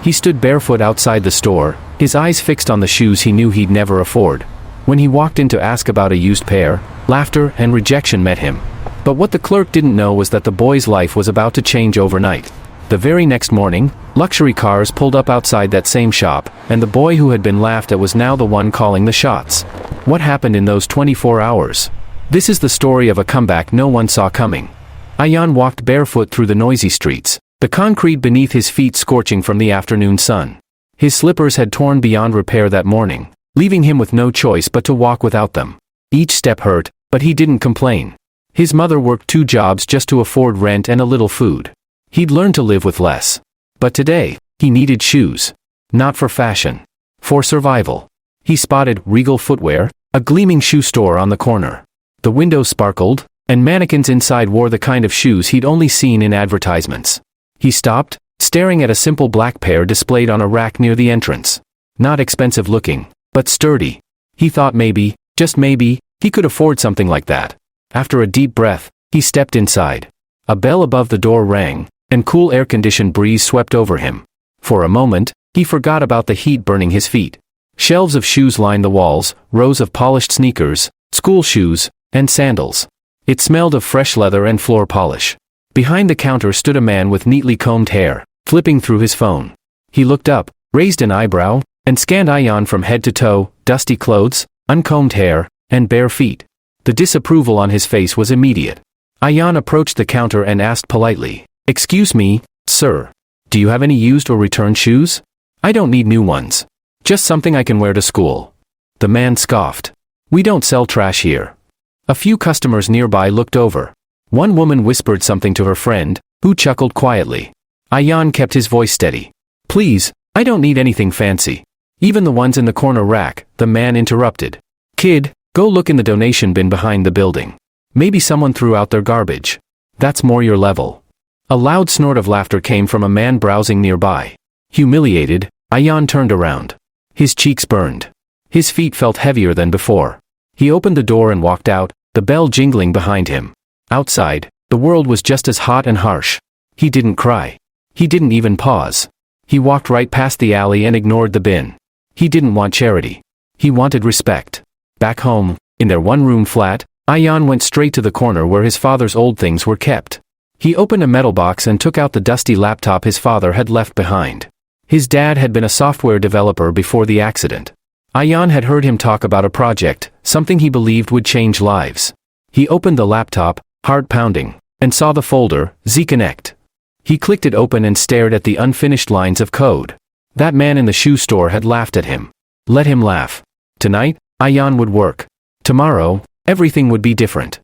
He stood barefoot outside the store, his eyes fixed on the shoes he knew he'd never afford. When he walked in to ask about a used pair, laughter and rejection met him. But what the clerk didn't know was that the boy's life was about to change overnight. The very next morning, luxury cars pulled up outside that same shop, and the boy who had been laughed at was now the one calling the shots. What happened in those 24 hours? This is the story of a comeback no one saw coming. Ayan walked barefoot through the noisy streets, the concrete beneath his feet scorching from the afternoon sun. His slippers had torn beyond repair that morning, leaving him with no choice but to walk without them. Each step hurt, but he didn't complain. His mother worked 2 jobs just to afford rent and a little food. He'd learned to live with less. But today, he needed shoes. Not for fashion. For survival. He spotted Regal Footwear, a gleaming shoe store on the corner. The windows sparkled, and mannequins inside wore the kind of shoes he'd only seen in advertisements. He stopped, staring at a simple black pair displayed on a rack near the entrance. Not expensive looking, but sturdy. He thought maybe, just maybe, he could afford something like that. After a deep breath, he stepped inside. A bell above the door rang, and cool air-conditioned breeze swept over him. For a moment, he forgot about the heat burning his feet. Shelves of shoes lined the walls, rows of polished sneakers, school shoes, and sandals. It smelled of fresh leather and floor polish. Behind the counter stood a man with neatly combed hair, flipping through his phone. He looked up, raised an eyebrow, and scanned Ayan from head to toe, dusty clothes, uncombed hair, and bare feet. The disapproval on his face was immediate. Ayan approached the counter and asked politely, "Excuse me, sir. Do you have any used or returned shoes? I don't need new ones. Just something I can wear to school." The man scoffed. "We don't sell trash here." A few customers nearby looked over. One woman whispered something to her friend, who chuckled quietly. Ayan kept his voice steady. "Please, I don't need anything fancy. Even the ones in the corner rack," the man interrupted. "Kid, go look in the donation bin behind the building. Maybe someone threw out their garbage. That's more your level." A loud snort of laughter came from a man browsing nearby. Humiliated, Ayan turned around. His cheeks burned. His feet felt heavier than before. He opened the door and walked out, the bell jingling behind him. Outside, the world was just as hot and harsh. He didn't cry. He didn't even pause. He walked right past the alley and ignored the bin. He didn't want charity. He wanted respect. Back home, in their one-room flat, Ayan went straight to the corner where his father's old things were kept. He opened a metal box and took out the dusty laptop his father had left behind. His dad had been a software developer before the accident. Ayan had heard him talk about a project, something he believed would change lives. He opened the laptop, heart pounding, and saw the folder, Z-Connect. He clicked it open and stared at the unfinished lines of code. That man in the shoe store had laughed at him. Let him laugh. Tonight, Ayan would work. Tomorrow, everything would be different.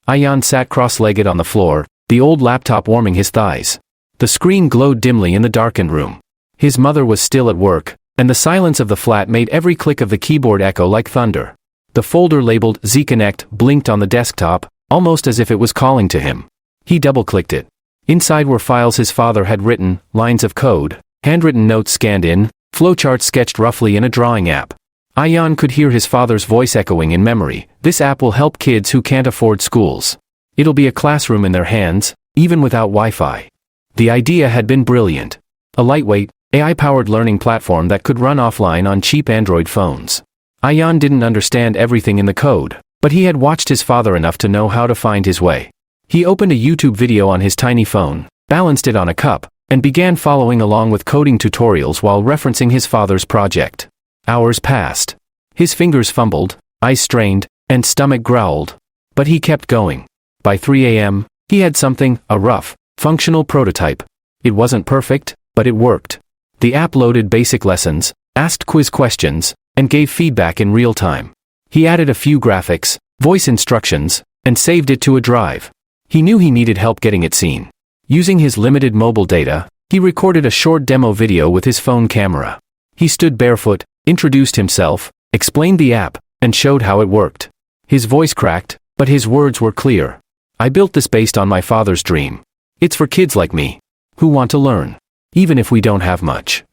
Ayan sat cross-legged on the floor, the old laptop warming his thighs. The screen glowed dimly in the darkened room. His mother was still at work, and the silence of the flat made every click of the keyboard echo like thunder. The folder labeled Z-Connect blinked on the desktop, almost as if it was calling to him. He double-clicked it. Inside were files his father had written, lines of code, handwritten notes scanned in, flowcharts sketched roughly in a drawing app. Ayan could hear his father's voice echoing in memory. "This app will help kids who can't afford schools. It'll be a classroom in their hands, even without Wi-Fi." The idea had been brilliant. A lightweight, AI-powered learning platform that could run offline on cheap Android phones. Ayan didn't understand everything in the code, but he had watched his father enough to know how to find his way. He opened a YouTube video on his tiny phone, balanced it on a cup, and began following along with coding tutorials while referencing his father's project. Hours passed. His fingers fumbled, eyes strained, and stomach growled. But he kept going. By 3 a.m., he had something, a rough, functional prototype. It wasn't perfect, but it worked. The app loaded basic lessons, asked quiz questions, and gave feedback in real time. He added a few graphics, voice instructions, and saved it to a drive. He knew he needed help getting it seen. Using his limited mobile data, he recorded a short demo video with his phone camera. He stood barefoot, introduced himself, explained the app, and showed how it worked. His voice cracked, but his words were clear. "I built this based on my father's dream. It's for kids like me, who want to learn, even if we don't have much."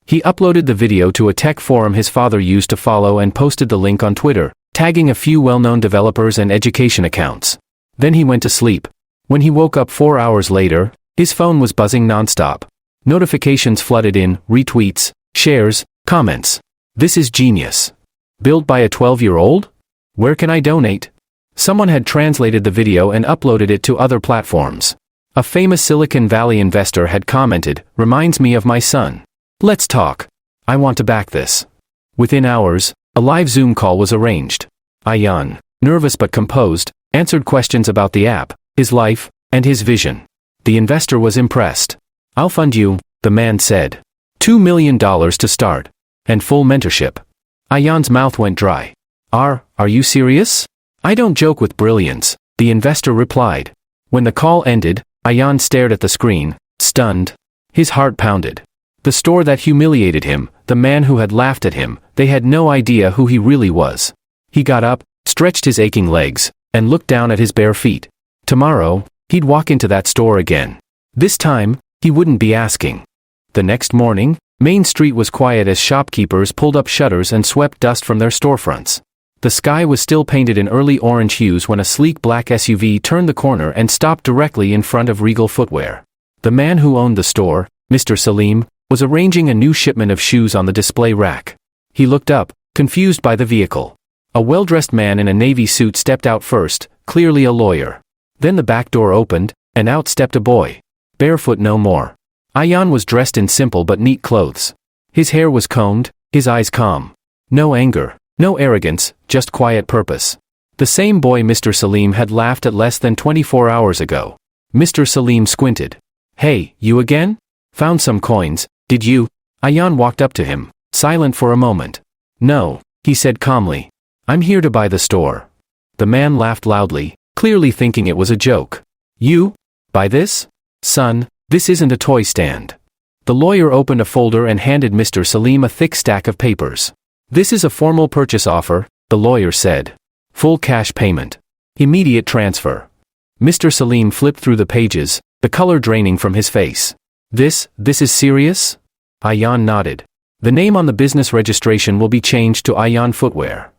He uploaded the video to a tech forum his father used to follow and posted the link on Twitter, tagging a few well-known developers and education accounts. Then he went to sleep. When he woke up 4 hours later, his phone was buzzing nonstop. Notifications flooded in, retweets, shares, comments. This is genius. Built by a 12-year-old? Where can I donate? Someone had translated the video and uploaded it to other platforms. A famous Silicon Valley investor had commented, "Reminds me of my son. Let's talk. I want to back this." Within hours, a live Zoom call was arranged. Ayan, nervous but composed, answered questions about the app, his life, and his vision. The investor was impressed. "I'll fund you," the man said. $2 million to start. And full mentorship. Ayan's mouth went dry. Are you serious? "I don't joke with brilliance," the investor replied. When the call ended, Ayan stared at the screen, stunned. His heart pounded. The store that humiliated him, the man who had laughed at him, they had no idea who he really was. He got up, stretched his aching legs, and looked down at his bare feet. Tomorrow, he'd walk into that store again. This time, he wouldn't be asking. The next morning, Main Street was quiet as shopkeepers pulled up shutters and swept dust from their storefronts. The sky was still painted in early orange hues when a sleek black SUV turned the corner and stopped directly in front of Regal Footwear. The man who owned the store, Mr. Salim, was arranging a new shipment of shoes on the display rack. He looked up, confused by the vehicle. A well-dressed man in a navy suit stepped out first, clearly a lawyer. Then the back door opened, and out stepped a boy. Barefoot no more. Ayan was dressed in simple but neat clothes. His hair was combed, his eyes calm. No anger, no arrogance, just quiet purpose. The same boy Mr. Salim had laughed at less than 24 hours ago. Mr. Salim squinted. "Hey, you again? Found some coins, did you?" Ayan walked up to him, silent for a moment. "No," he said calmly. "I'm here to buy the store." The man laughed loudly, clearly thinking it was a joke. "You? Buy this? Son, this isn't a toy stand." The lawyer opened a folder and handed Mr. Salim a thick stack of papers. "This is a formal purchase offer," the lawyer said. "Full cash payment. Immediate transfer." Mr. Salim flipped through the pages, the color draining from his face. This is serious?" Ayan nodded. "The name on the business registration will be changed to Ayan Footwear."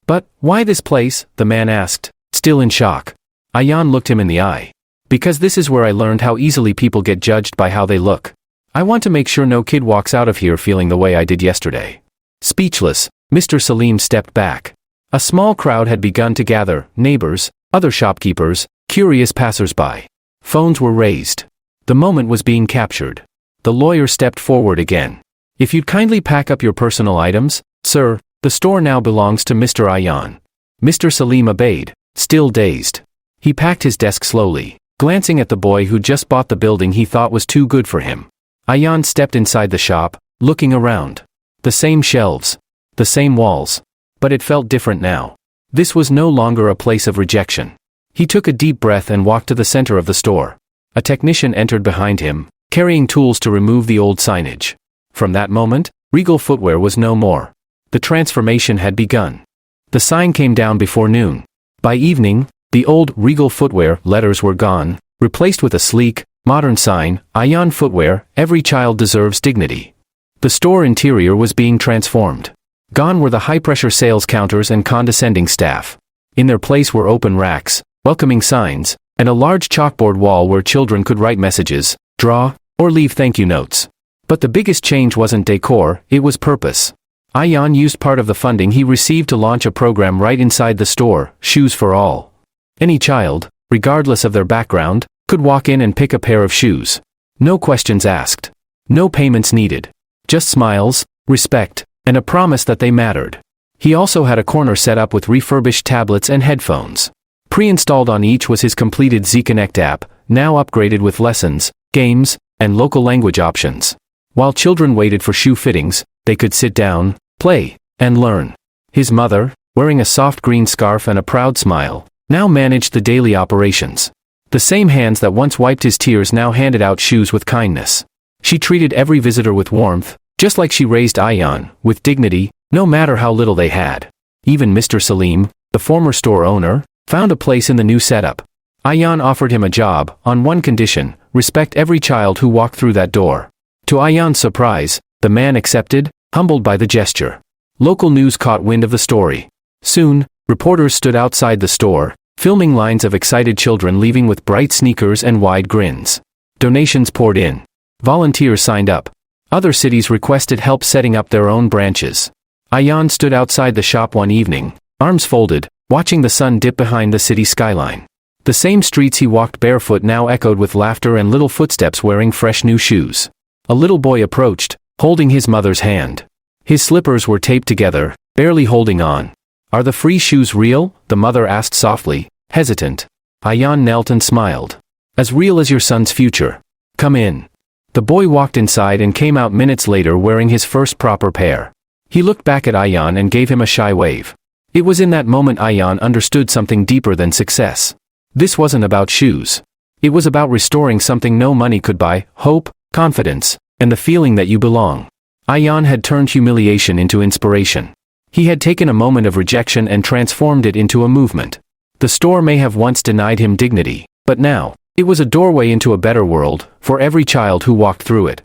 "But, why this place?" the man asked, still in shock. Ayan looked him in the eye. "Because this is where I learned how easily people get judged by how they look. I want to make sure no kid walks out of here feeling the way I did yesterday." Speechless, Mr. Salim stepped back. A small crowd had begun to gather, neighbors, other shopkeepers, curious passers-by. Phones were raised. The moment was being captured. The lawyer stepped forward again. "If you'd kindly pack up your personal items, sir, the store now belongs to Mr. Ayan." Mr. Salim obeyed, still dazed. He packed his desk slowly, glancing at the boy who just bought the building he thought was too good for him. Ayan stepped inside the shop, looking around. The same shelves. The same walls. But it felt different now. This was no longer a place of rejection. He took a deep breath and walked to the center of the store. A technician entered behind him, carrying tools to remove the old signage. From that moment, Regal Footwear was no more. The transformation had begun. The sign came down before noon. By evening, the old Regal Footwear letters were gone, replaced with a sleek, modern sign, Ayan Footwear, every child deserves dignity. The store interior was being transformed. Gone were the high-pressure sales counters and condescending staff. In their place were open racks, welcoming signs, and a large chalkboard wall where children could write messages, draw, or leave thank you notes. But the biggest change wasn't decor, it was purpose. Ayan used part of the funding he received to launch a program right inside the store, Shoes for All. Any child, regardless of their background, could walk in and pick a pair of shoes. No questions asked. No payments needed. Just smiles, respect, and a promise that they mattered. He also had a corner set up with refurbished tablets and headphones. Pre-installed on each was his completed Z-Connect app, now upgraded with lessons, games, and local language options. While children waited for shoe fittings, they could sit down, play, and learn. His mother, wearing a soft green scarf and a proud smile, now managed the daily operations. The same hands that once wiped his tears now handed out shoes with kindness. She treated every visitor with warmth, just like she raised Ayan, with dignity, no matter how little they had. Even Mr. Salim, the former store owner, found a place in the new setup. Ayan offered him a job, on one condition: respect every child who walked through that door. To Ayan's surprise, the man accepted, humbled by the gesture. Local news caught wind of the story. Soon, reporters stood outside the store, filming lines of excited children leaving with bright sneakers and wide grins. Donations poured in. Volunteers signed up. Other cities requested help setting up their own branches. Ayan stood outside the shop one evening, arms folded, watching the sun dip behind the city skyline. The same streets he walked barefoot now echoed with laughter and little footsteps wearing fresh new shoes. A little boy approached, holding his mother's hand. His slippers were taped together, barely holding on. "Are the free shoes real?" the mother asked softly, hesitant. Ayan knelt and smiled. "As real as your son's future. Come in." The boy walked inside and came out minutes later wearing his first proper pair. He looked back at Ayan and gave him a shy wave. It was in that moment Ayan understood something deeper than success. This wasn't about shoes. It was about restoring something no money could buy: hope, confidence, and the feeling that you belong. Ayan had turned humiliation into inspiration. He had taken a moment of rejection and transformed it into a movement. The store may have once denied him dignity, but now, it was a doorway into a better world, for every child who walked through it.